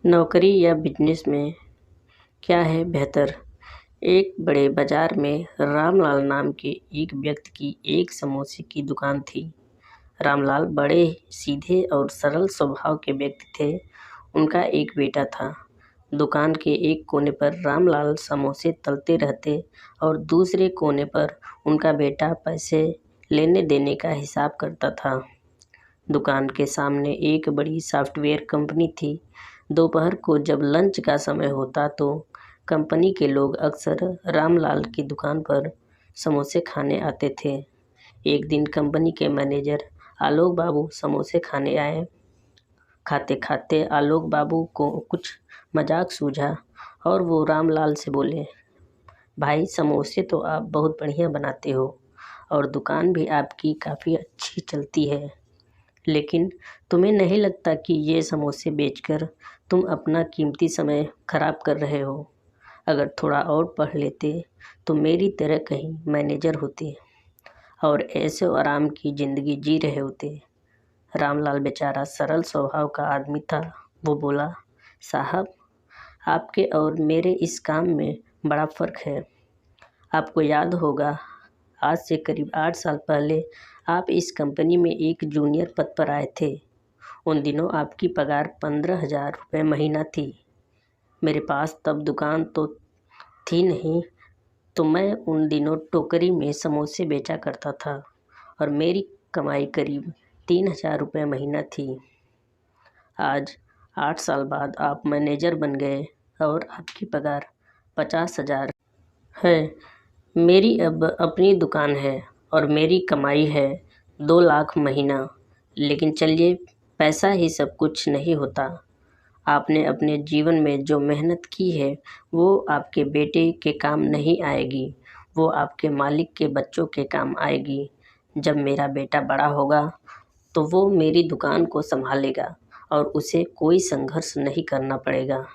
नौकरी या बिजनेस में क्या है बेहतर? एक बड़े बाजार में रामलाल नाम के एक व्यक्ति की एक समोसे की दुकान थी। रामलाल बड़े सीधे और सरल स्वभाव के व्यक्ति थे। उनका एक बेटा था। दुकान के एक कोने पर रामलाल समोसे तलते रहते और दूसरे कोने पर उनका बेटा पैसे लेने देने का हिसाब करता था। दुकान के सामने एक बड़ी सॉफ्टवेयर कंपनी थी। दोपहर को जब लंच का समय होता तो कंपनी के लोग अक्सर रामलाल की दुकान पर समोसे खाने आते थे। एक दिन कंपनी के मैनेजर आलोक बाबू समोसे खाने आए। खाते खाते आलोक बाबू को कुछ मजाक सूझा और वो रामलाल से बोले, भाई समोसे तो आप बहुत बढ़िया बनाते हो और दुकान भी आपकी काफ़ी अच्छी चलती है, लेकिन तुम्हें नहीं लगता कि ये समोसे बेचकर तुम अपना कीमती समय खराब कर रहे हो? अगर थोड़ा और पढ़ लेते तो मेरी तरह कहीं मैनेजर होते और ऐशो आराम की ज़िंदगी जी रहे होते। रामलाल बेचारा सरल स्वभाव का आदमी था। वो बोला, साहब, आपके और मेरे इस काम में बड़ा फ़र्क है। आपको याद होगा, आज से करीब 8 साल पहले आप इस कंपनी में एक जूनियर पद पर आए थे। उन दिनों आपकी पगार 15,000 रुपये महीना थी। मेरे पास तब दुकान तो थी नहीं, तो मैं उन दिनों टोकरी में समोसे बेचा करता था और मेरी कमाई करीब 3,000 रुपये महीना थी। आज 8 साल बाद आप मैनेजर बन गए और आपकी पगार 50,000 है। मेरी अब अपनी दुकान है और मेरी कमाई है 2 लाख महीना। लेकिन चलिए, पैसा ही सब कुछ नहीं होता। आपने अपने जीवन में जो मेहनत की है वो आपके बेटे के काम नहीं आएगी, वो आपके मालिक के बच्चों के काम आएगी। जब मेरा बेटा बड़ा होगा तो वो मेरी दुकान को संभालेगा और उसे कोई संघर्ष नहीं करना पड़ेगा।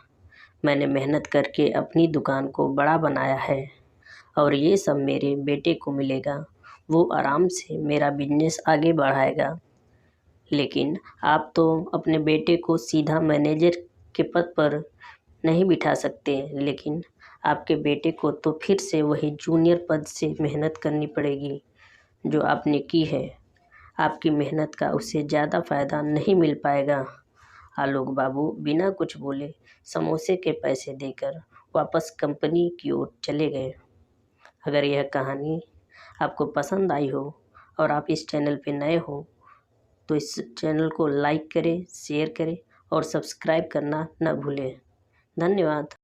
मैंने मेहनत करके अपनी दुकान को बड़ा बनाया है और ये सब मेरे बेटे को मिलेगा। वो आराम से मेरा बिजनेस आगे बढ़ाएगा। लेकिन आप तो अपने बेटे को सीधा मैनेजर के पद पर नहीं बिठा सकते, लेकिन आपके बेटे को तो फिर से वही जूनियर पद से मेहनत करनी पड़ेगी जो आपने की है। आपकी मेहनत का उसे ज़्यादा फ़ायदा नहीं मिल पाएगा। आलोक बाबू बिना कुछ बोले समोसे के पैसे देकर वापस कंपनी की ओर चले गए। अगर यह कहानी आपको पसंद आई हो और आप इस चैनल पे नए हो तो इस चैनल को लाइक करें, शेयर करें और सब्सक्राइब करना न भूलें। धन्यवाद।